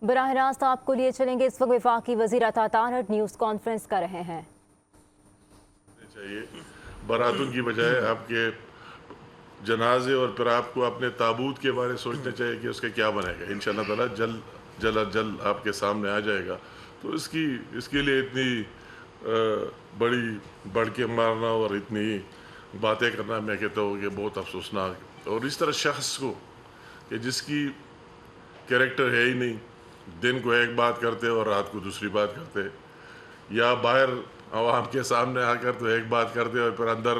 براہ راست آپ کو لیے چلیں گے، اس وقت وفاقی وزیر عطا نیوز کانفرنس کر رہے ہیں۔ چاہیے باراتوں کی بجائے آپ کے جنازے اور پھر آپ کو اپنے تابوت کے بارے سوچنا چاہیے کہ اس کا کیا بنے گا۔ انشاءاللہ تعالیٰ جلد آپ کے سامنے آ جائے گا۔ تو اس کے لیے اتنی بڑی بڑھ کے مارنا اور اتنی باتیں کرنا میں کہتا ہوں کہ بہت افسوسناک، اور اس طرح شخص کو کہ جس کی کریکٹر ہے ہی نہیں، دن کو ایک بات کرتے اور رات کو دوسری بات کرتے، یا باہر عوام کے سامنے آ کر تو ایک بات کرتے اور پھر اندر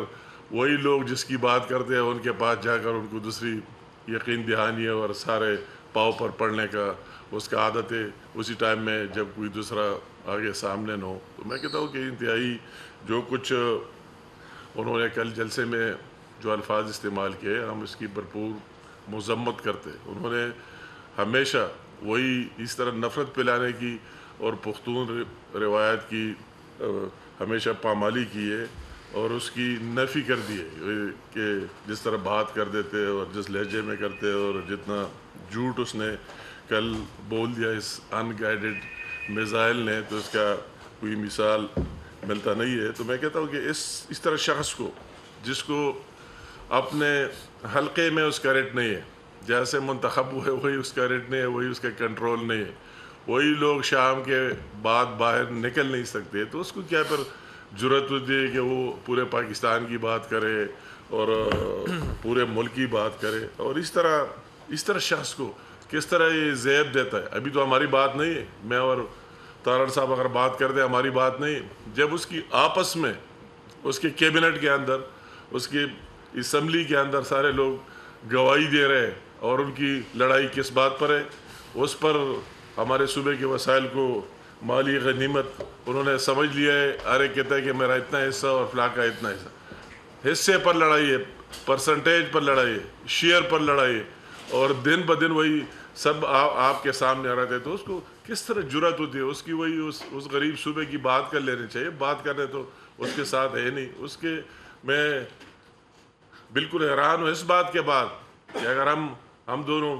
وہی لوگ جس کی بات کرتے ہیں ان کے پاس جا کر ان کو دوسری یقین دہانی اور سارے پاؤں پر پڑنے کا اس کا عادت ہے اسی ٹائم میں جب کوئی دوسرا آگے سامنے نہ ہو۔ تو میں کہتا ہوں کہ انتہائی جو کچھ انہوں نے کل جلسے میں جو الفاظ استعمال کیے ہم اس کی بھرپور مذمت کرتے۔ انہوں نے ہمیشہ وہی اس طرح نفرت پھیلانے کی اور پختون روایت کی ہمیشہ پامالی کی ہے اور اس کی نفی کر دی ہے کہ جس طرح بات کر دیتے اور جس لہجے میں کرتے اور جتنا جھوٹ اس نے کل بول دیا اس ان گائیڈڈ میزائل نے، تو اس کا کوئی مثال ملتا نہیں ہے۔ تو میں کہتا ہوں کہ اس طرح شخص کو جس کو اپنے حلقے میں اس کا ریٹ نہیں ہے، جیسے منتخب ہوئے وہی اس کا ریٹ نہیں ہے، وہی اس کا کنٹرول نہیں ہے، وہی لوگ شام کے بعد باہر نکل نہیں سکتے، تو اس کو کیا پر جرأت ہوتی ہے کہ وہ پورے پاکستان کی بات کرے اور پورے ملک کی بات کرے؟ اور اس طرح شخص کو کس طرح یہ زیب دیتا ہے؟ ابھی تو ہماری بات نہیں ہے، میں اور تارڑ صاحب اگر بات کرتے ہماری بات نہیں، جب اس کی آپس میں اس کے کیبنٹ کے اندر اس کی اسمبلی کے اندر سارے لوگ گواہی دے رہے ہیں اور ان کی لڑائی کس بات پر ہے؟ اس پر ہمارے صوبے کے وسائل کو مالی غنیمت انہوں نے سمجھ لیا ہے، ہر ایک کہتا ہے کہ میرا اتنا حصہ اور فلاں کا اتنا حصہ۔ حصے پر لڑائی ہے، پرسنٹیج پر لڑائی ہے، شیئر پر لڑائی ہے، اور دن بدن وہی سب آپ کے سامنے آ رہے تھے۔ تو اس کو کس طرح جرأت ہوتی ہے؟ اس کی وہی اس غریب صوبے کی بات کر لینی چاہیے، بات کرنے تو اس کے ساتھ ہے نہیں۔ میں بالکل حیران ہوں اس بات کے بعد کہ اگر ہم دونوں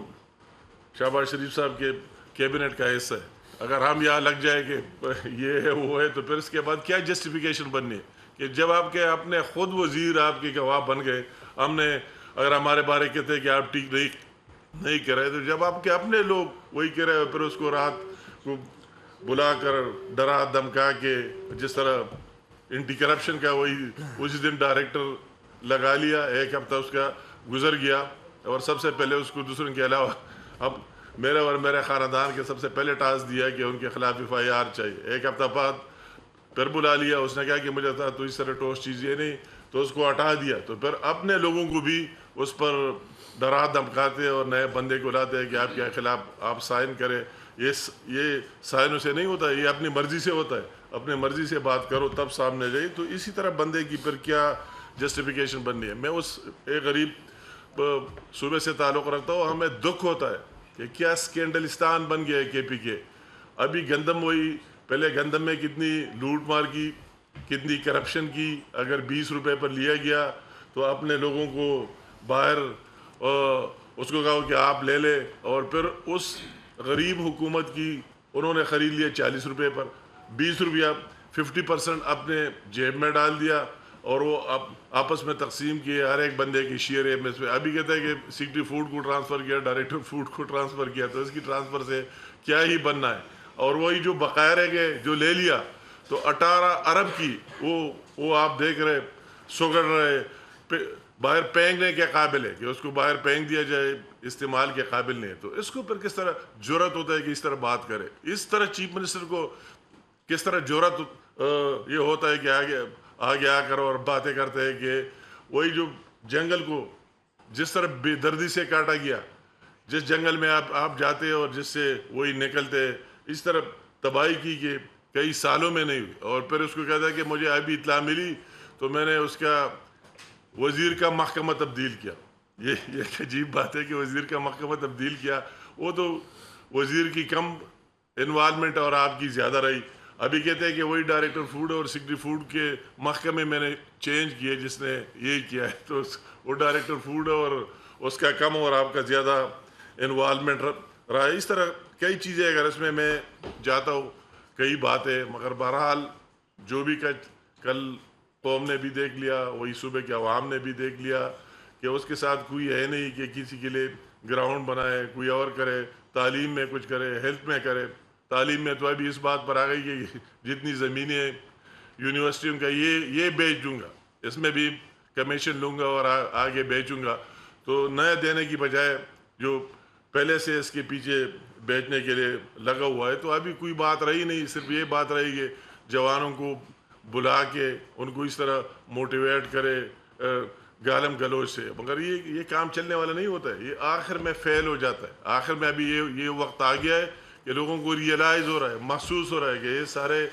شہباز شریف صاحب کے کیبنٹ کا حصہ ہے، اگر ہم یہاں لگ جائے کہ یہ ہے وہ ہے، تو پھر اس کے بعد کیا جسٹیفیکیشن بننی ہے کہ جب آپ کے اپنے خود وزیر آپ کے گواہ بن گئے، ہم نے اگر ہمارے بارے کہتے کہ آپ ٹھیک نہیں کر رہے، تو جب آپ کے اپنے لوگ وہی کہہ رہے، پھر اس کو رات کو بلا کر ڈرا دھمکا کے جس طرح اینٹی کرپشن کا وہی اسی دن ڈائریکٹر لگا لیا، ایک ہفتہ اس کا گزر گیا، اور سب سے پہلے اس کو دوسروں کے علاوہ اب میرے اور میرے خاندان کے سب سے پہلے ٹاسک دیا کہ ان کے خلاف FIR چاہیے۔ ایک ہفتہ بعد پھر بلا لیا، اس نے کہا کہ مجھے تو اس طرح ٹوس چیزیں نہیں، تو اس کو ہٹا دیا۔ تو پھر اپنے لوگوں کو بھی اس پر ڈرا دھمکاتے اور نئے بندے کو لاتے ہیں کہ آپ کے خلاف آپ سائن کریں۔ یہ سائنوں سے نہیں ہوتا ہے، یہ اپنی مرضی سے ہوتا ہے، اپنی مرضی سے بات کرو تب سامنے جائے۔ تو اسی طرح بندے کی پھر کیا جسٹیفیکیشن بننی ہے؟ میں اس ایک غریب صوبے سے تعلق رکھتا ہوں، ہمیں دکھ ہوتا ہے کہ کیا سکینڈلستان بن گیا ہے KP کے۔ ابھی گندم وہی پہلے گندم میں کتنی لوٹ مار کی، کتنی کرپشن کی، اگر 20 روپے پر لیا گیا تو اپنے لوگوں کو باہر اس کو کہا کہ آپ لے لے، اور پھر اس غریب حکومت کی انہوں نے خرید لیا 40 روپے پر، 20 روپیہ 50% اپنے جیب میں ڈال دیا، اور وہ آپس میں تقسیم کیے، ہر ایک بندے کی شیئر ہے اس میں۔ ابھی کہتا ہے کہ سیکرٹری فوڈ کو ٹرانسفر کیا، ڈائریکٹر فوڈ کو ٹرانسفر کیا، تو اس کی ٹرانسفر سے کیا ہی بننا ہے؟ اور وہی جو بقایا رہ گئے جو لے لیا، تو 18 ارب کی وہ آپ دیکھ رہے سگڑ رہے، باہر پھینکنے کے قابل ہے کہ اس کو باہر پھینک دیا جائے، استعمال کے قابل نہیں ہے۔ تو اس کو پھر کس طرح جرأت ہوتا ہے کہ اس طرح بات کرے؟ اس طرح چیف منسٹر کو کس طرح جرأت یہ ہوتا ہے کہ آگے آ کر اور باتیں کرتے ہیں کہ وہی جو جنگل کو جس طرح بے دردی سے کاٹا گیا، جس جنگل میں آپ جاتے اور جس سے وہی نکلتے، اس طرح تباہی کی کہ کئی سالوں میں نہیں ہوئی۔ اور پھر اس کو کہتا ہے کہ مجھے ابھی اطلاع ملی تو میں نے اس کا وزیر کا محکمہ تبدیل کیا۔ یہ ایک عجیب بات ہے کہ وزیر کا محکمہ تبدیل کیا، وہ تو وزیر کی کم انوالومنٹ اور آپ کی زیادہ رہی۔ ابھی کہتے ہیں کہ وہی ڈائریکٹر فوڈ اور سیکرٹری فوڈ کے محکمے میں نے چینج کیے جس نے یہی کیا ہے، تو وہ ڈائریکٹر فوڈ اور اس کا کم اور آپ کا زیادہ انوالومنٹ رائے اس طرح کئی چیزیں اگر اس میں جاتا ہوں کئی باتیں، مگر بہرحال جو بھی کل قوم نے بھی دیکھ لیا، وہی صوبے کے عوام نے بھی دیکھ لیا کہ اس کے ساتھ کوئی ہے نہیں کہ کسی کے لیے گراؤنڈ بنائے، کوئی اور کرے، تعلیم میں کچھ کرے، ہیلتھ میں کرے۔ تعلیم میں تو ابھی اس بات پر آ گئی کہ جتنی زمینیں یونیورسٹیوں کا یہ بیچ دوں گا، اس میں بھی کمیشن لوں گا اور آگے بیچوں گا۔ تو نیا دینے کی بجائے جو پہلے سے اس کے پیچھے بیچنے کے لیے لگا ہوا ہے، تو ابھی کوئی بات رہی نہیں، صرف یہ بات رہی کہ جوانوں کو بلا کے ان کو اس طرح موٹیویٹ کرے گالم گلوچ سے، مگر یہ کام چلنے والا نہیں ہوتا ہے، یہ آخر میں فیل ہو جاتا ہے۔ آخر میں ابھی یہ وقت آ گیا ہے کہ لوگوں کو ریئلائز ہو رہا ہے، محسوس ہو رہا ہے کہ یہ سارے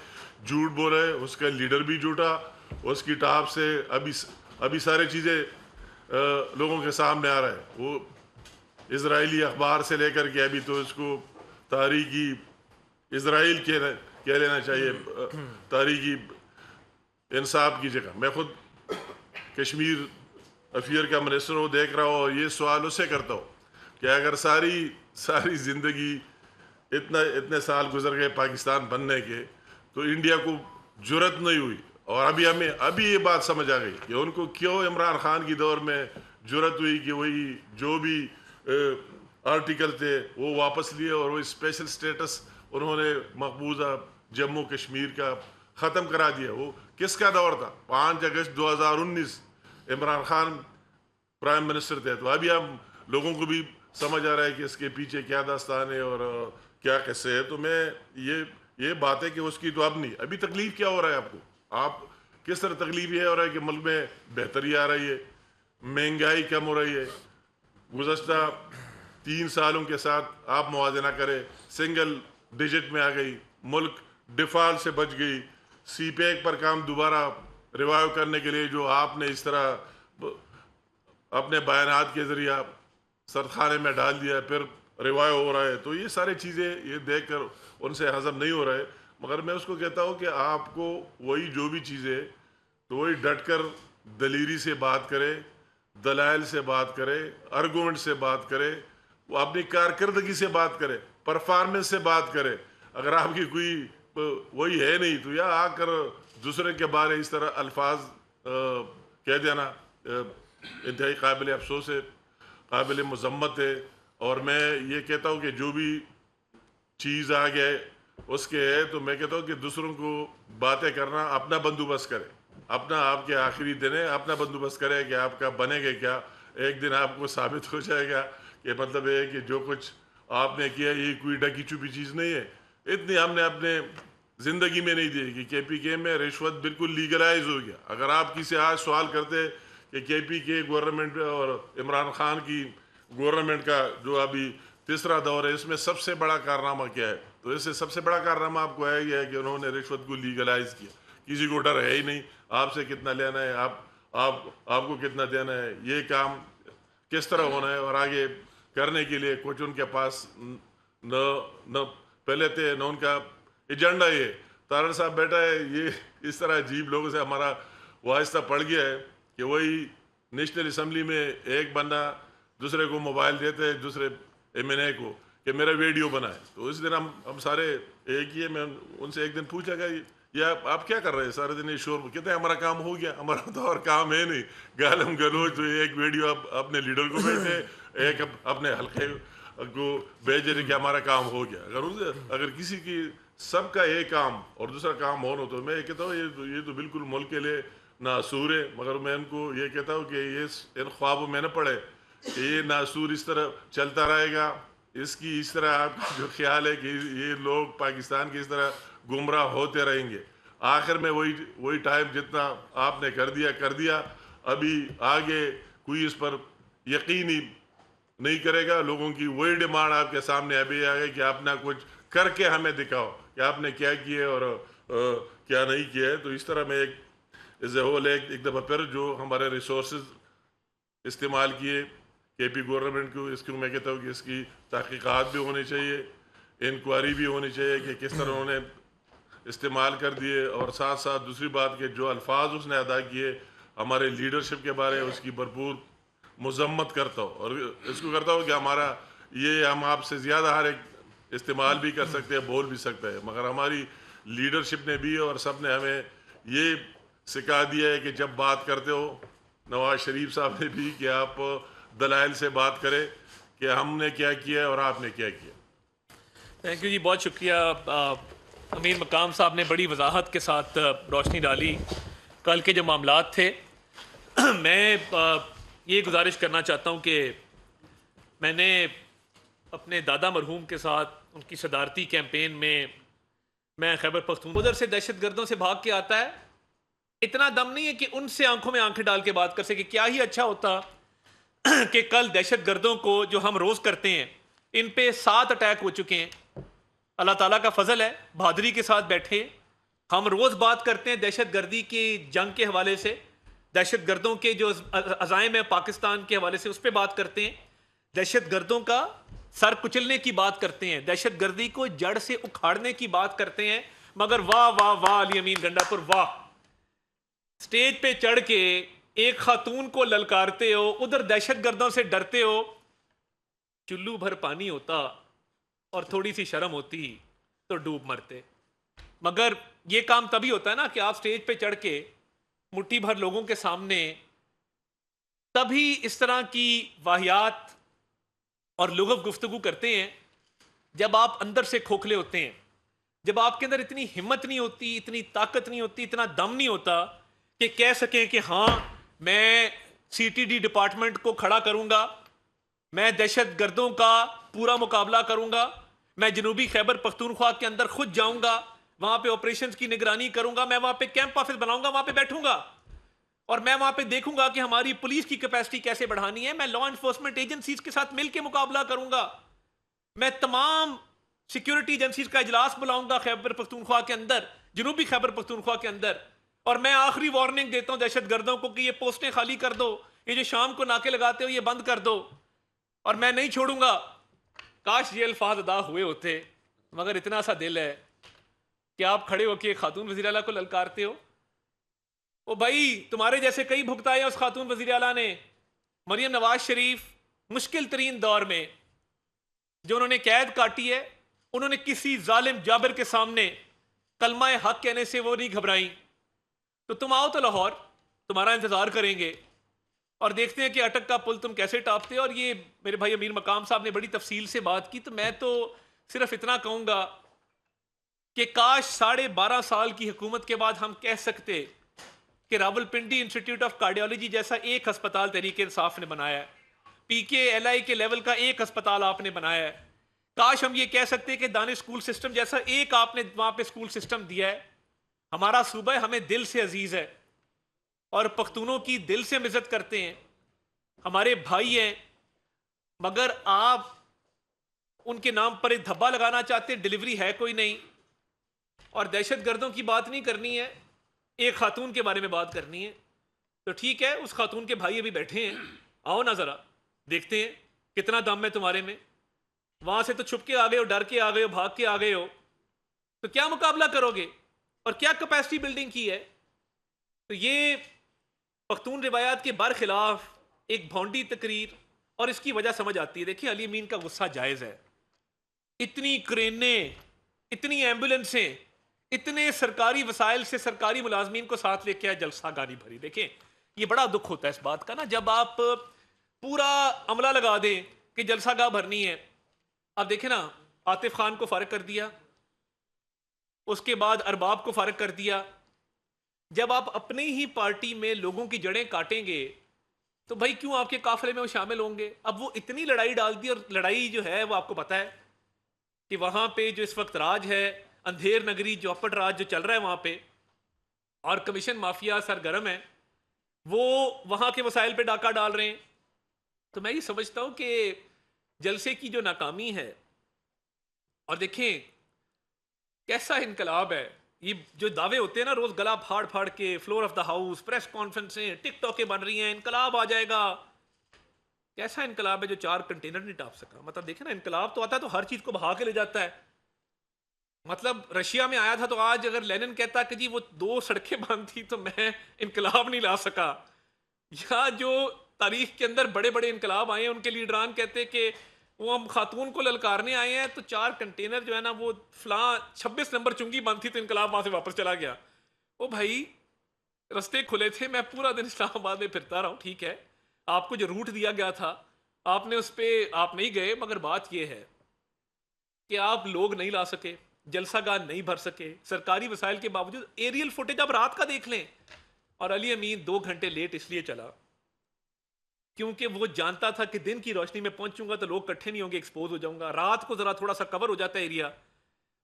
جھوٹ بول رہے ہیں، اس کا لیڈر بھی جھوٹا، اس کی ٹاپ سے ابھی سارے چیزیں لوگوں کے سامنے آ رہا ہے۔ وہ اسرائیلی اخبار سے لے کر کے ابھی تو اس کو تاریخی اسرائیل کہہ لینا چاہیے، تاریخی انصاف کی جگہ۔ میں خود کشمیر افیئر کا منسٹر ہوں، دیکھ رہا ہوں، اور یہ سوال اس سے کرتا ہوں کہ اگر ساری زندگی اتنے سال گزر گئے پاکستان بننے کے، تو انڈیا کو جرت نہیں ہوئی، اور ابھی یہ بات سمجھ آ گئی کہ ان کو کیوں عمران خان کی دور میں جرت ہوئی کہ وہی جو بھی آرٹیکل تھے وہ واپس لیے، اور وہ اسپیشل سٹیٹس انہوں نے مقبوضہ جموں کشمیر کا ختم کرا دیا۔ وہ کس کا دور تھا؟ 5 اگست 2019 عمران خان پرائم منسٹر تھے۔ تو ابھی ہم لوگوں کو بھی سمجھ آ رہا ہے کہ اس کے پیچھے کیا داستان ہے اور کیا قصے ہے۔ تو میں یہ بات ہے کہ اس کی تو اب نہیں، ابھی تکلیف کیا ہو رہا ہے آپ کو؟ آپ کس طرح تکلیف یہ ہو رہا ہے کہ ملک میں بہتری آ رہی ہے، مہنگائی کم ہو رہی ہے، گزشتہ 3 سالوں کے ساتھ آپ موازنہ کریں، سنگل ڈیجٹ میں آ گئی، ملک ڈیفالٹ سے بچ گئی، سی پیک پر کام دوبارہ ریوائیو کرنے کے لیے جو آپ نے اس طرح اپنے بیانات کے ذریعہ سردخانے میں ڈال دیا، پھر ریوائیو ہو رہا ہے۔ تو یہ ساری چیزیں یہ دیکھ کر ان سے ہضم نہیں ہو رہا ہے، مگر میں اس کو کہتا ہوں کہ آپ کو وہی جو بھی چیزیں تو وہی ڈٹ کر دلیری سے بات کرے، دلائل سے بات کرے، آرگومنٹ سے بات کرے، وہ اپنی کارکردگی سے بات کرے، پرفارمنس سے بات کرے۔ اگر آپ کی کوئی وہی ہے نہیں تو یا آ کر دوسرے کے بارے اس طرح الفاظ کہہ دینا انتہائی قابل افسوس ہے، قابل مذمت ہے۔ اور میں یہ کہتا ہوں کہ جو بھی چیز آ گئے اس کے ہے، تو میں کہتا ہوں کہ دوسروں کو باتیں کرنا اپنا بندوبست کرے، آپ کے آخری دن ہے، اپنا بندوبست کرے کہ آپ کا بنے گا کیا۔ ایک دن آپ کو ثابت ہو جائے گا کہ مطلب یہ ہے کہ جو کچھ آپ نے کیا یہ کوئی ڈکی چھپی چیز نہیں ہے۔ اتنی ہم نے اپنے زندگی میں نہیں دی کہ KPK میں رشوت بالکل لیگلائز ہو گیا۔ اگر آپ کسی آج سوال کرتے کہ KPK گورنمنٹ اور عمران خان کی گورنمنٹ کا جو ابھی تیسرا دور ہے، اس میں سب سے بڑا کارنامہ کیا ہے، تو اس سے سب سے بڑا کارنامہ آپ کو ہے یہ ہے کہ انہوں نے رشوت کو لیگلائز کیا۔ کسی کو ڈر ہے ہی نہیں آپ سے کتنا لینا ہے، آپ کو کتنا دینا ہے، یہ کام کس طرح ہونا ہے، اور آگے کرنے کے لیے کچھ ان کے پاس نہ پہلے تھے نہ ان کا ایجنڈا۔ یہ تارڑ صاحب بیٹا ہے، یہ اس طرح عجیب لوگوں سے ہمارا واسطہ پڑ گیا ہے کہ وہی نیشنل اسمبلی میں ایک بندہ دوسرے کو موبائل دیتے ہیں، دوسرے MNA کو کہ میرا ویڈیو بنائے۔ تو اس دن ہم سارے ایک ہی ہے، میں ان سے ایک دن پوچھا گا یہ آپ کیا کر رہے ہیں سارے دن یہ شور؟ کہتے ہیں ہمارا کام ہو گیا، ہمارا تو اور کام ہے نہیں، گالم گلوچ۔ تو ایک ویڈیو آپ اپنے لیڈر کو بھیجتے، ایک اپنے حلقے کو بھیج دے کہ ہمارا کام ہو گیا۔ اگر کسی کی سب کا ایک کام اور دوسرا کام ہو تو میں یہ کہتا ہوں یہ تو بالکل ملک کے لیے ناصور ہے۔ مگر میں ان کو یہ کہتا ہوں کہ یہ ان خوابوں میں نہ پڑے کہ یہ ناصور اس طرح چلتا رہے گا، اس کی اس طرح آپ کا جو خیال ہے کہ یہ لوگ پاکستان کی اس طرح گمراہ ہوتے رہیں گے۔ آخر میں وہی ٹائم جتنا آپ نے کر دیا، ابھی آگے کوئی اس پر یقین ہی نہیں کرے گا۔ لوگوں کی وہی ڈیمانڈ آپ کے سامنے ابھی آ گئی کہ آپ نے کچھ کر کے ہمیں دکھاؤ کہ آپ نے کیا کیا اور کیا نہیں کیا ہے۔ تو اس طرح میں ایک دفعہ پھر جو ہمارے ریسورسز استعمال کیے KP گورنمنٹ کو، اس کو میں کہتا ہوں کہ اس کی تحقیقات بھی ہونی چاہیے، انکوائری بھی ہونی چاہیے کہ کس طرح انہوں نے استعمال کر دیے، اور ساتھ ساتھ دوسری بات کہ جو الفاظ اس نے ادا کیے ہمارے لیڈرشپ کے بارے اس کی بھرپور مذمت کرتا ہوں، اور اس کو کرتا ہوں کہ ہمارا یہ ہم آپ سے زیادہ ہر ایک استعمال بھی کر سکتے ہیں, بول بھی سکتے ہیں, مگر ہماری لیڈرشپ نے بھی اور سب نے ہمیں یہ سکھا دیا ہے کہ جب بات کرتے ہو, نواز شریف صاحب نے بھی, کہ آپ دلائل سے بات کریں کہ ہم نے کیا کیا ہے اور آپ نے کیا کیا. تھینک یو جی, بہت شکریہ. امیر مقام صاحب نے بڑی وضاحت کے ساتھ روشنی ڈالی کل کے جو معاملات تھے. میں یہ گزارش کرنا چاہتا ہوں کہ میں نے اپنے دادا مرحوم کے ساتھ ان کی صدارتی کیمپین میں خیبر پختونخوا ادھر سے دہشت گردوں سے بھاگ کے آتا ہے, اتنا دم نہیں ہے کہ ان سے آنکھوں میں آنکھیں ڈال کے بات کر سکے. کیا ہی اچھا ہوتا کہ کل دہشت گردوں کو جو ہم روز کرتے ہیں, ان پہ 7 اٹیک ہو چکے ہیں. اللہ تعالیٰ کا فضل ہے, بہادری کے ساتھ بیٹھے. ہم روز بات کرتے ہیں دہشت گردی کی جنگ کے حوالے سے, دہشت گردوں کے جو عزائم ہیں پاکستان کے حوالے سے اس پہ بات کرتے ہیں, دہشت گردوں کا سر کچلنے کی بات کرتے ہیں, دہشت گردی کو جڑ سے اکھاڑنے کی بات کرتے ہیں. مگر واہ واہ واہ علی امین گنڈا پور واہ, سٹیج پہ چڑھ کے ایک خاتون کو للکارتے ہو, ادھر دہشت گردوں سے ڈرتے ہو. چلو بھر پانی ہوتا اور تھوڑی سی شرم ہوتی تو ڈوب مرتے. مگر یہ کام تبھی ہوتا ہے نا کہ آپ سٹیج پہ چڑھ کے مٹھی بھر لوگوں کے سامنے تبھی اس طرح کی واہیات اور لغو گفتگو کرتے ہیں جب آپ اندر سے کھوکھلے ہوتے ہیں, جب آپ کے اندر اتنی ہمت نہیں ہوتی, اتنی طاقت نہیں ہوتی, اتنا دم نہیں ہوتا کہ کہہ سکیں کہ ہاں میں سی ٹی ڈی ڈپارٹمنٹ کو کھڑا کروں گا, میں دہشت گردوں کا پورا مقابلہ کروں گا, میں جنوبی خیبر پختونخوا کے اندر خود جاؤں گا, وہاں پہ آپریشنز کی نگرانی کروں گا, میں وہاں پہ کیمپ آفس بناؤں گا, وہاں پہ بیٹھوں گا اور میں وہاں پہ دیکھوں گا کہ ہماری پولیس کی کیپیسٹی کیسے بڑھانی ہے, میں لا انفورسمنٹ ایجنسیز کے ساتھ مل کے مقابلہ کروں گا, میں تمام سیکیورٹی ایجنسیز کا اجلاس بلاؤں گا خیبر پختونخوا کے اندر, جنوبی خیبر پختونخوا کے اندر, اور میں آخری وارننگ دیتا ہوں دہشت گردوں کو کہ یہ پوسٹیں خالی کر دو, یہ جو شام کو ناکے لگاتے ہو یہ بند کر دو, اور میں نہیں چھوڑوں گا. کاش یہ الفاظ ادا ہوئے ہوتے, مگر اتنا سا دل ہے کہ آپ کھڑے ہو کے خاتون وزیر اعلیٰ کو للکارتے ہو. او بھائی, تمہارے جیسے کئی بھگتائے ہیں اس خاتون وزیر اعلیٰ نے. مریم نواز شریف مشکل ترین دور میں جو انہوں نے قید کاٹی ہے, انہوں نے کسی ظالم جابر کے سامنے کلمہ حق کہنے سے وہ نہیں گھبرائیں. تو تم آؤ تو لاہور, تمہارا انتظار کریں گے اور دیکھتے ہیں کہ اٹک کا پل تم کیسے ٹاپتے. اور یہ میرے بھائی امیر مقام صاحب نے بڑی تفصیل سے بات کی, تو میں تو صرف اتنا کہوں گا کہ کاش 12.5 سال کی حکومت کے بعد ہم کہہ سکتے کہ Rawal Pindi institute of cardiology جیسا ایک ہسپتال تحریک انصاف نے بنایا ہے, پی کے ایل آئی کے لیول کا ایک ہسپتال آپ نے بنایا ہے. کاش ہم یہ کہہ سکتے کہ دانش اسکول سسٹم جیسا ایک آپ نے وہاں پہ اسکول سسٹم دیا ہے. ہمارا صوبہ ہمیں دل سے عزیز ہے اور پختونوں کی دل سے ہم عزت کرتے ہیں, ہمارے بھائی ہیں, مگر آپ ان کے نام پر ایک دھبا لگانا چاہتے ہیں, ڈیلیوری ہے کوئی نہیں. اور دہشت گردوں کی بات نہیں کرنی ہے, ایک خاتون کے بارے میں بات کرنی ہے. تو ٹھیک ہے, اس خاتون کے بھائی ابھی بیٹھے ہیں, آؤ نا ذرا دیکھتے ہیں کتنا دم ہے تمہارے میں. وہاں سے تو چھپ کے آ گئے ہو, ڈر کے آ گئے ہو, بھاگ کے آ گئے ہو, تو کیا مقابلہ کرو گے اور کیا کیپیسٹی بلڈنگ کی ہے. تو یہ پختون روایات کے برخلاف ایک بھونڈی تقریر, اور اس کی وجہ سمجھ آتی ہے. دیکھیں علی امین کا غصہ جائز ہے, اتنی کرینیں, اتنی ایمبولنسیں, اتنے سرکاری وسائل سے سرکاری ملازمین کو ساتھ لے کے آئے, جلسہ گانی بھری. دیکھیں یہ بڑا دکھ ہوتا ہے اس بات کا نا, جب آپ پورا عملہ لگا دیں کہ جلسہ گاہ بھرنی ہے. اب دیکھیں نا, عاطف خان کو فارغ کر دیا, اس کے بعد ارباب کو فارغ کر دیا. جب آپ اپنی ہی پارٹی میں لوگوں کی جڑیں کاٹیں گے تو بھائی کیوں آپ کے قافلے میں وہ شامل ہوں گے. اب وہ اتنی لڑائی ڈال دی, اور لڑائی جو ہے وہ آپ کو پتہ ہے کہ وہاں پہ جو اس وقت راج ہے, اندھیر نگری جو اپٹ راج جو چل رہا ہے وہاں پہ, اور کمیشن مافیا سرگرم ہے, وہ وہاں کے وسائل پہ ڈاکہ ڈال رہے ہیں. تو میں یہ سمجھتا ہوں کہ جلسے کی جو ناکامی ہے, اور دیکھیں کیسا انقلاب ہے, یہ جو دعوے ہوتے ہیں نا روز گلا پھاڑ پھاڑ کے, floor of the house, press کانفرنسیں, ٹک ٹاکیں بن رہی ہیں, انقلاب آ جائے گا. کیسا انقلاب ہے جو 4 کنٹینر نہیں ٹاپ سکا. مطلب دیکھیں نا, انقلاب تو آتا ہے تو ہر چیز کو بہا کے لے جاتا ہے. مطلب رشیا میں آیا تھا تو آج اگر لینن کہتا کہ جی وہ 2 سڑکیں بند تھی تو میں انقلاب نہیں لا سکا, یا جو تاریخ کے اندر بڑے بڑے انقلاب آئے ہیں ان کے لیڈران کہتے کہ وہ ہم خاتون کو للکارنے آئے ہیں تو 4 کنٹینر جو ہے نا وہ فلاں 26 نمبر چنگی بند تھی تو انقلاب وہاں سے واپس چلا گیا. وہ بھائی رستے کھلے تھے, میں پورا دن اسلام آباد میں پھرتا رہا ہوں, ٹھیک ہے آپ کو جو روٹ دیا گیا تھا آپ نے اس پہ آپ نہیں گئے, مگر بات یہ ہے کہ آپ لوگ نہیں لا سکے, جلسہ گاہ نہیں بھر سکے سرکاری وسائل کے باوجود. ایریل فوٹیج آپ رات کا دیکھ لیں, اور علی امین 2 گھنٹے لیٹ اس لیے چلا کیونکہ وہ جانتا تھا کہ دن کی روشنی میں پہنچوں گا تو لوگ کٹھے نہیں ہوں گے, ایکسپوز ہو جاؤں گا. رات کو ذرا تھوڑا سا کور ہو جاتا ہے ایریا,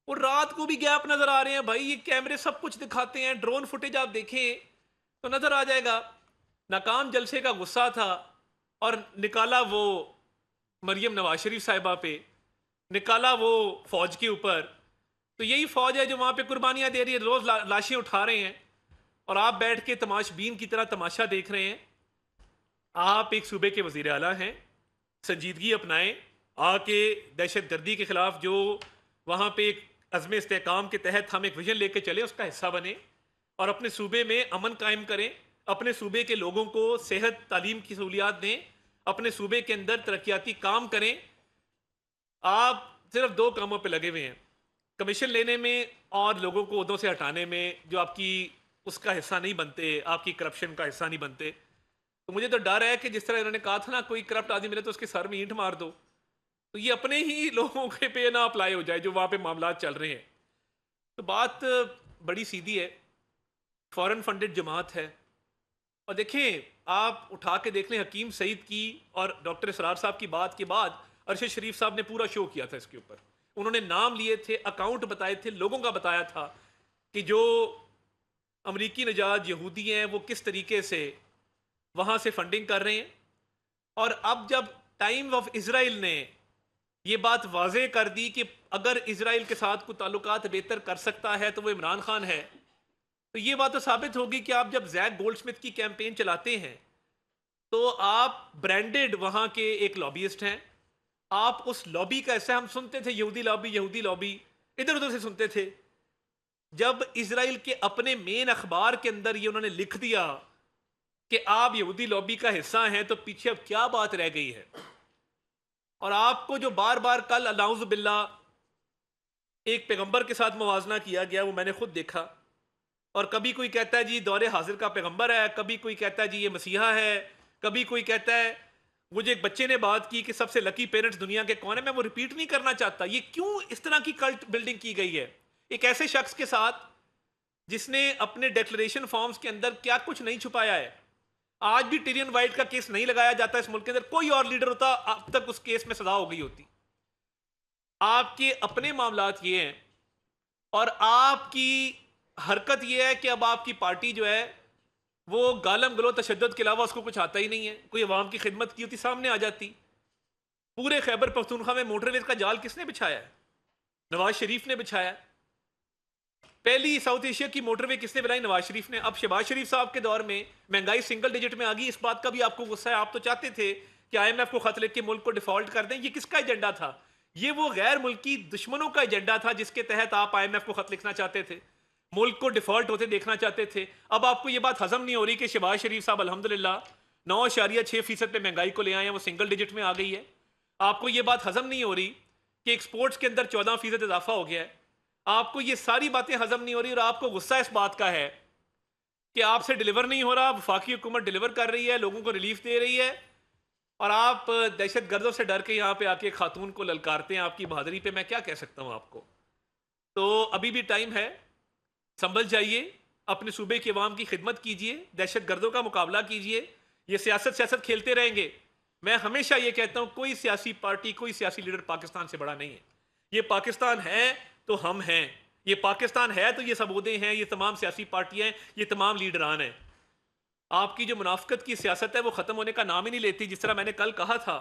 اور رات کو بھی گیپ نظر آ رہے ہیں بھائی, یہ کیمرے سب کچھ دکھاتے ہیں, ڈرون فوٹیج آپ دیکھیں تو نظر آ جائے گا. ناکام جلسے کا غصہ تھا اور نکالا وہ مریم نواز شریف صاحبہ پہ, نکالا وہ فوج کے اوپر. تو یہی فوج ہے جو وہاں پہ قربانیاں دے رہی ہے, روز لاشیں اٹھا رہے ہیں اور آپ بیٹھ کے تماش بین کی طرح تماشا دیکھ رہے ہیں. آپ ایک صوبے کے وزیر اعلیٰ ہیں, سنجیدگی اپنائیں, آ کے دہشت گردی کے خلاف جو وہاں پہ ایک عزم استحکام کے تحت ہم ایک ویژن لے کے چلے اس کا حصہ بنیں, اور اپنے صوبے میں امن قائم کریں, اپنے صوبے کے لوگوں کو صحت تعلیم کی سہولیات دیں, اپنے صوبے کے اندر ترقیاتی کام کریں. آپ صرف 2 کاموں پہ لگے ہوئے ہیں, کمیشن لینے میں اور لوگوں کو عہدوں سے ہٹانے میں جو آپ کی اس کا حصہ نہیں بنتے, آپ کی کرپشن کا حصہ نہیں بنتے. تو مجھے تو ڈر ہے کہ جس طرح انہوں نے کہا تھا نا کوئی کرپٹ آدمی ملے تو اس کے سر میں اینٹ مار دو, تو یہ اپنے ہی لوگوں کے پہ نہ اپلائی ہو جائے جو وہاں پہ معاملات چل رہے ہیں. تو بات بڑی سیدھی ہے, فورن فنڈڈ جماعت ہے. اور دیکھیں آپ اٹھا کے دیکھ لیں حکیم سعید کی اور ڈاکٹر اسرار صاحب کی بات کے بعد ارشد شریف صاحب نے پورا شو کیا تھا اس کے اوپر. انہوں نے نام لیے تھے, اکاؤنٹ بتائے تھے, لوگوں کا بتایا تھا کہ جو امریکی نژاد یہودی ہیں وہ کس طریقے سے وہاں سے فنڈنگ کر رہے ہیں. اور اب جب ٹائم آف اسرائیل نے یہ بات واضح کر دی کہ اگر اسرائیل کے ساتھ کوئی تعلقات بہتر کر سکتا ہے تو وہ عمران خان ہے, تو یہ بات تو ثابت ہوگی کہ آپ جب زیک گولڈ سمتھ کی کیمپین چلاتے ہیں تو آپ برانڈڈ وہاں کے ایک لابیسٹ ہیں. آپ اس لابی کا ایسا ہم سنتے تھے یہودی لابی یہودی لابی ادھر ادھر سے سنتے تھے. جب اسرائیل کے اپنے مین اخبار کے اندر یہ انہوں نے لکھ دیا کہ آپ یہودی لابی کا حصہ ہیں تو پیچھے اب کیا بات رہ گئی ہے. اور آپ کو جو بار بار کل اعوذ باللہ ایک پیغمبر کے ساتھ موازنہ کیا گیا وہ میں نے خود دیکھا, اور کبھی کوئی کہتا ہے جی دور حاضر کا پیغمبر ہے, کبھی کوئی کہتا ہے جی یہ مسیحا ہے, کبھی کوئی کہتا ہے. مجھے ایک بچے نے بات کی کہ سب سے لکی پیرنٹس دنیا کے کون ہیں, میں وہ ریپیٹ نہیں کرنا چاہتا. یہ کیوں اس طرح کی کلٹ بلڈنگ کی گئی ہے ایک ایسے شخص کے ساتھ جس نے اپنے ڈیکلریشن فارمز کے اندر کیا کچھ نہیں چھپایا ہے. آج بھی ٹیرین وائٹ کا کیس نہیں لگایا جاتا اس ملک کے اندر, کوئی اور لیڈر ہوتا اب تک اس کیس میں سزا ہو گئی ہوتی. آپ کے اپنے معاملات یہ ہیں, اور آپ کی حرکت یہ ہے کہ اب آپ کی پارٹی جو ہے وہ گالم گلو تشدد کے علاوہ اس کو کچھ آتا ہی نہیں ہے. کوئی عوام کی خدمت کی ہوتی سامنے آ جاتی. پورے خیبر پختونخوا میں موٹر ویز کا جال کس نے بچھایا ہے؟ نواز شریف نے بچھایا. پہلی ساؤتھ ایشیا کی موٹر وے کس نے بنائی؟ نواز شریف نے. اب شہباز شریف صاحب کے دور میں مہنگائی سنگل ڈیجٹ میں آ گئی, اس بات کا بھی آپ کو غصہ ہے. آپ تو چاہتے تھے کہ آئی ایم ایف کو خط لکھ کے ملک کو ڈیفالٹ کر دیں. یہ کس کا ایجنڈا تھا؟ یہ وہ غیر ملکی دشمنوں کا ایجنڈا تھا جس کے تحت آپ آئی ایم ایف کو خط لکھنا چاہتے تھے, ملک کو ڈیفالٹ ہوتے دیکھنا چاہتے تھے. اب آپ کو یہ بات ہضم نہیں ہو رہی کہ شہباز شریف صاحب الحمدللہ 9.6% پہ مہنگائی کو لے آئے ہیں, وہ سنگل ڈیجٹ میں آ گئی ہے. آپ کو یہ بات ہضم نہیں ہو رہی کہ ایکسپورٹس کے اندر 14% اضافہ ہو گیا ہے. آپ کو یہ ساری باتیں ہضم نہیں ہو رہی, اور آپ کو غصہ اس بات کا ہے کہ آپ سے ڈیلیور نہیں ہو رہا. وفاقی حکومت ڈیلیور کر رہی ہے, لوگوں کو ریلیف دے رہی ہے, اور آپ دہشت گردوں سے ڈر کے یہاں پہ آ کے خاتون کو للکارتے ہیں. آپ کی بہادری پہ میں کیا کہہ سکتا ہوں آپ کو. تو ابھی بھی ٹائم ہے, سنبھل جائیے, اپنے صوبے کے عوام کی خدمت کیجئے, دہشت گردوں کا مقابلہ کیجئے. یہ سیاست کھیلتے رہیں گے. میں ہمیشہ یہ کہتا ہوں کوئی سیاسی پارٹی کوئی سیاسی لیڈر پاکستان سے بڑا نہیں ہے. یہ پاکستان ہے تو ہم ہیں, یہ پاکستان ہے تو یہ سبودے ہیں, یہ تمام سیاسی پارٹیاں ہیں, یہ تمام لیڈران ہیں. آپ کی جو منافقت کی سیاست ہے وہ ختم ہونے کا نام ہی نہیں لیتی. جس طرح میں نے کل کہا تھا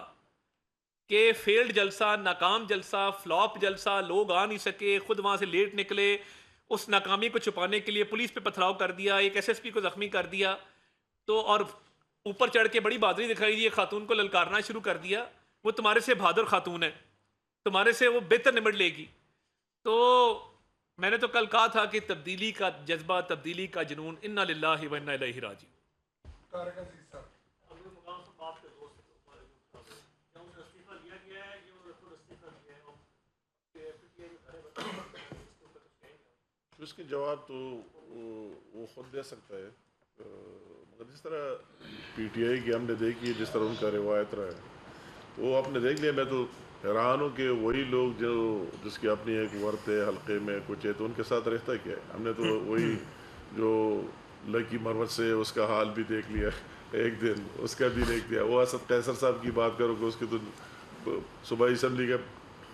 کہ فیلڈ جلسہ, ناکام جلسہ, فلاپ جلسہ, لوگ آ نہیں سکے, خود وہاں سے لیٹ نکلے, اس ناکامی کو چھپانے کے لیے پولیس پہ پتھراؤ کر دیا, ایک ایس ایس پی کو زخمی کر دیا, تو اور اوپر چڑھ کے بڑی بہادری دکھائی دی, خاتون کو للکارنا شروع کر دیا. وہ تمہارے سے بہادر خاتون ہے, تمہارے سے وہ بہتر نمٹ لے گی. تو میں نے تو کل کہا تھا کہ تبدیلی کا جذبہ, تبدیلی کا جنون, انا للہ و انا الیہ راجعون. تو اس کے جواب تو وہ خود دے سکتا ہے، مگر جس طرح پی ٹی آئی کی ہم نے دیکھی، جس طرح ان کا روایت رہا ہے وہ آپ نے دیکھ لیا. میں تو حیران ہوں کہ وہی لوگ جس کی اپنی ایک ورت ہے، حلقے میں کچھ ہے، تو ان کے ساتھ رہتا کیا ہے. ہم نے تو وہی جو لکی مروت سے اس کا حال بھی دیکھ لیا ایک دن، اس کا بھی دیکھ لیا. وہ اسد قیصر صاحب کی بات کرو کہ اس کے تو صوبائی اسمبلی کا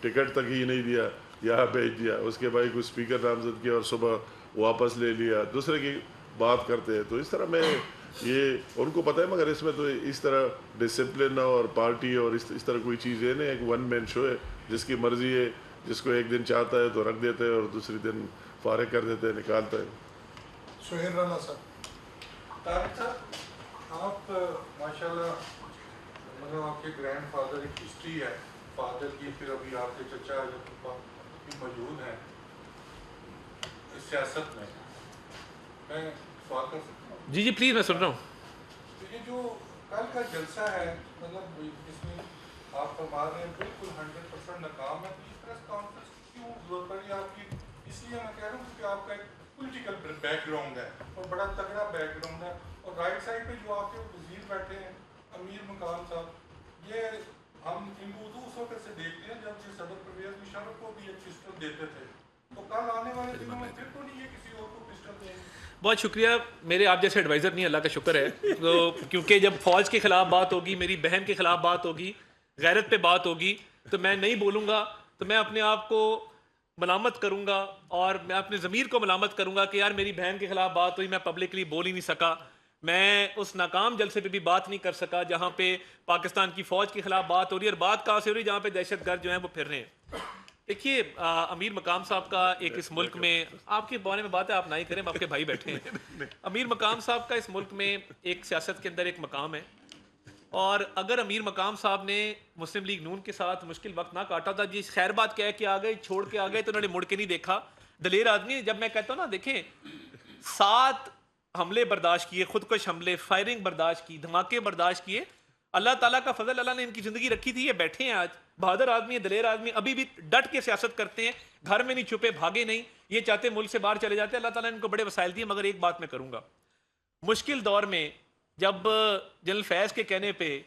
ٹکٹ تک ہی نہیں دیا، یہاں بھیج دیا. اس کے بھائی کو اسپیکر نامزد کیا اور صبح واپس لے لیا. دوسرے کی بات کرتے ہیں. تو اس طرح میں یہ ان کو پتہ ہے، مگر اس میں تو اس طرح ڈسپلن اور پارٹی اور اس طرح کوئی چیز ہے نہیں. ایک ون مین شو ہے، جس کی مرضی ہے، جس کو ایک دن چاہتا ہے تو رکھ دیتے ہیں اور دوسری دن فارغ کر دیتے ہیں، نکالتا ہے. سہیل رانا صاحب، طارق صاحب، آپ ماشاءاللہ مطلب آپ کے گرینڈ فادر ایک ہسٹری ہے فادر کی، پھر ابھی آپ کے چچا بھی موجود ہیں سیاست میں. میں سوال کر سکتا ہوں؟ جی جی پلیز، میں سن رہا ہوں. تو یہ جو کل کا جلسہ ہے، مطلب اس میں آپ فرما رہے ہیں بالکل 100% ناکام ہے. اس پریس کانفرنس کیوں ضرورت پڑی آپ کی؟ اس لیے میں کہہ رہا ہوں کہ آپ کا ایک پولیٹیکل بیک گراؤنڈ ہے اور بڑا تگڑا بیک گراؤنڈ ہے. اور رائٹ سائڈ پہ جو آپ کے وزیر بیٹھے ہیں امیر مقام صاحب، یہ ہم ان کو اس وقت سے دیکھتے ہیں جب یہ صدر پرویز مشرف کو بھی ایک پسٹل دیتے تھے. تو کل آنے والے دنوں میں پھر تو نہیں یہ کسی اور کو پسٹل دیں گے؟ بہت شکریہ. میرے آپ جیسے ایڈوائزر نہیں، اللہ کا شکر ہے. تو کیونکہ جب فوج کے خلاف بات ہوگی، میری بہن کے خلاف بات ہوگی، غیرت پہ بات ہوگی، تو میں نہیں بولوں گا. تو میں اپنے آپ کو ملامت کروں گا اور میں اپنے ضمیر کو ملامت کروں گا کہ یار میری بہن کے خلاف بات ہوئی، میں پبلکلی بول ہی نہیں سکا. میں اس ناکام جلسے پہ بھی بات نہیں کر سکا جہاں پہ پاکستان کی فوج کے خلاف بات ہو رہی ہے. اور بات کہاں سے ہو رہی ہے؟ جہاں پہ دہشت گرد جو ہیں وہ پھر رہے ہیں. دیکھیے امیر مقام صاحب کا ایک اس ملک میں، آپ کے بارے میں بات ہے آپ نہ ہی کریں، آپ کے بھائی بیٹھے ہیں. امیر مقام صاحب کا اس ملک میں ایک سیاست کے اندر ایک مقام ہے. اور اگر امیر مقام صاحب نے مسلم لیگ نون کے ساتھ مشکل وقت نہ کاٹا تھا، جس خیر بات کہہ کے آ گئے، چھوڑ کے آ گئے، تو انہوں نے مڑ کے نہیں دیکھا. دلیر آدمی. جب میں کہتا ہوں نا، دیکھیں 7 حملے برداشت کیے، خودکش حملے، فائرنگ برداشت کی، دھماکے برداشت کیے. اللہ تعالیٰ کا فضل، اللہ نے ان کی زندگی رکھی تھی، یہ بیٹھے ہیں آج. بہادر آدمی ہے، دلیر آدمی، ابھی بھی ڈٹ کے سیاست کرتے ہیں، گھر میں نہیں چھپے، بھاگے نہیں. یہ چاہتے ملک سے باہر چلے جاتے. اللہ تعالیٰ نے ان کو بڑے وسائل دیے. مگر ایک بات میں کروں گا، مشکل دور میں جب جنرل فیض کے کہنے پہ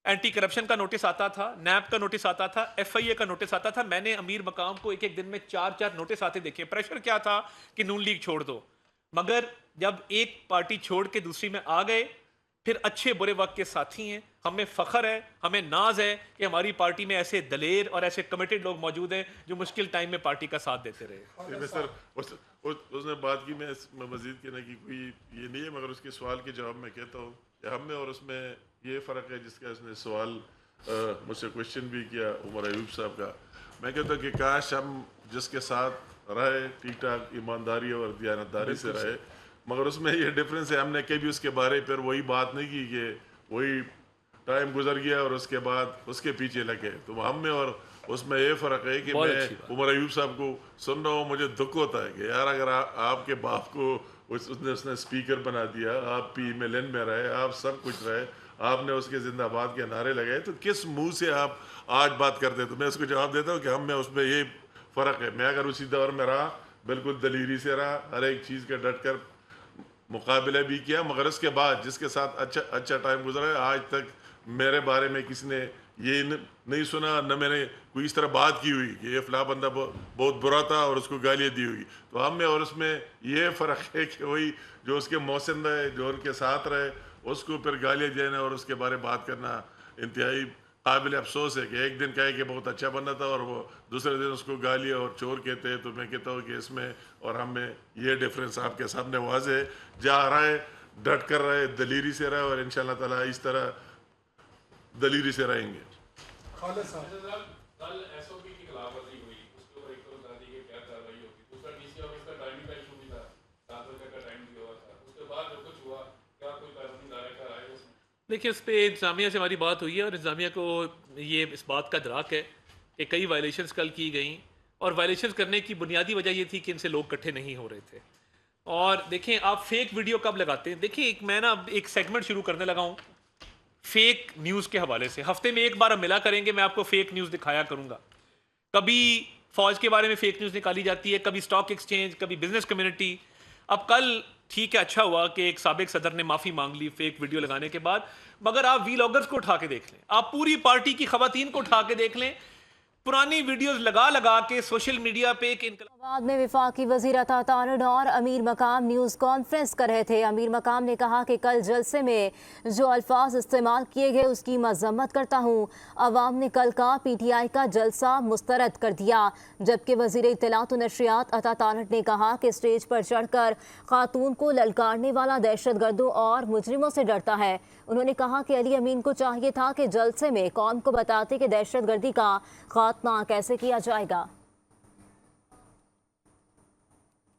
اینٹی کرپشن کا نوٹس آتا تھا، نیب کا نوٹس آتا تھا، ایف آئی اے کا نوٹس آتا تھا، میں نے امیر مقام کو ایک دن میں 4 نوٹس آتے دیکھے. پریشر کیا تھا کہ نون لیگ چھوڑ دو. مگر جب ایک پارٹی چھوڑ کے دوسری میں آ گئے، پھر اچھے برے وقت کے ساتھی ہیں. ہمیں فخر ہے، ہمیں ناز ہے کہ ہماری پارٹی میں ایسے دلیر اور ایسے کمیٹڈ لوگ موجود ہیں جو مشکل ٹائم میں پارٹی کا ساتھ دیتے رہے. سر اس نے بات کی، میں مزید کہنے کی کوئی یہ نہیں ہے، مگر اس کے سوال کے جواب میں کہتا ہوں کہ ہم میں اور اس میں یہ فرق ہے جس کا اس نے سوال مجھ سے کوشچن بھی کیا عمر ایوب صاحب کا. میں کہتا ہوں کہ کاش ہم جس کے ساتھ رہے ٹھیک ٹھاک ایمانداری اور دیانتداری سے رہے، مگر اس میں یہ ڈفرینس ہے ہم نے کبھی اس کے بارے پر وہی بات نہیں کی کہ وہی ٹائم گزر گیا اور اس کے بعد اس کے پیچھے لگے. تو ہم میں اور اس میں یہ فرق ہے کہ میں عمر ایوب صاحب کو سن رہا ہوں، مجھے دکھ ہوتا ہے کہ یار اگر آپ کے باپ کو اس نے اسپیکر بنا دیا، آپ پی ایم ایل این میں رہے، آپ سب کچھ رہے، آپ نے اس کے زندہ باد کے نعرے لگائے، تو کس منہ سے آپ آج بات کرتے؟ تو میں اس کو جواب دیتا ہوں کہ ہم میں اس میں یہ فرق ہے. میں اگر اسی دور میں رہا، بالکل دلیری سے رہا، ہر ایک چیز کا ڈٹ کر مقابلہ بھی کیا، مگر اس کے بعد جس کے ساتھ اچھا ٹائم گزرا ہے، آج تک میرے بارے میں کسی نے یہ نہیں سنا، نہ میں نے کوئی اس طرح بات کی ہوئی کہ یہ فلاں بندہ بہت برا تھا اور اس کو گالیاں دی ہوئی. تو ہم میں اور اس میں یہ فرق ہے کہ وہی جو اس کے محسن رہے، جو ان کے ساتھ رہے، اس کو پھر گالیاں دینا اور اس کے بارے بات کرنا انتہائی قابل افسوس ہے کہ ایک دن کہے کہ بہت اچھا بندہ تھا اور وہ دوسرے دن اس کو گالیاں اور چور کہتے ہیں. تو میں کہتا ہوں کہ اس میں اور ہم میں یہ ڈفرینس آپ کے سامنے واضح ہے. جہاں رہے ڈٹ کر رہے، دلیری سے رہے، اور ان شاء اللہ تعالیٰ اس طرح دلیری سے رہیں گے. خالد صاحب، کل ایس او پی کی خلاف ورزی ہوئی، اس کے اوپر ایک تو بتا دی کہ کیا کارروائی ہوگی. دوسرا ڈی سی آفس کا ٹائمنگ کا ایشو بھی تھا، 7 بجے کا ٹائم دیا ہوا تھا. اس کے بعد جو کچھ ہوا، کیا کوئی قانونی دائرہ کار آئے اس میں؟ دیکھیے اس پہ انتظامیہ سے ہماری بات ہوئی ہے اور انتظامیہ کو یہ اس بات کا ادراک ہے کہ کئی وائلیشنز کل کی گئیں، اور وائلیشنز کرنے کی بنیادی وجہ یہ تھی کہ ان سے لوگ اکٹھے نہیں ہو رہے تھے. اور دیکھیں آپ فیک ویڈیو کب لگاتے ہیں؟ دیکھیں میں نا ایک سیگمنٹ شروع کرنے لگا ہوں فیک نیوز کے حوالے سے. ہفتے میں ایک بار ہم ملا کریں گے، میں آپ کو فیک نیوز دکھایا کروں گا. کبھی فوج کے بارے میں فیک نیوز نکالی جاتی ہے, کبھی سٹاک ایکسچینج, کبھی بزنس کمیونٹی. اب کل ٹھیک ہے اچھا ہوا کہ ایک سابق صدر نے معافی مانگ لی فیک ویڈیو لگانے کے بعد, مگر آپ وی لاگرز کو اٹھا کے دیکھ لیں, آپ پوری پارٹی کی خواتین کو اٹھا کے دیکھ لیں, پرانی ویڈیوز لگا کے سوشل میڈیا پہ ایک بعد میں وفاقی وزیر عطا تارڑ اور امیر مقام نیوز کانفرنس کر رہے تھے. امیر مقام نے کہا کہ کل جلسے میں جو الفاظ استعمال کیے گئے اس کی مذمت کرتا ہوں. عوام نے کل کا پی ٹی آئی کا جلسہ مسترد کر دیا, جبکہ وزیر اطلاعات و نشریات عطا تارڑ نے کہا کہ اسٹیج پر چڑھ کر خاتون کو للکارنے والا دہشت گردوں اور مجرموں سے ڈرتا ہے. انہوں نے کہا کہ علی امین کو چاہیے تھا کہ جلسے میں قوم کو بتاتے کہ دہشت گردی کا خاتمہ کیسے کیا جائے گا.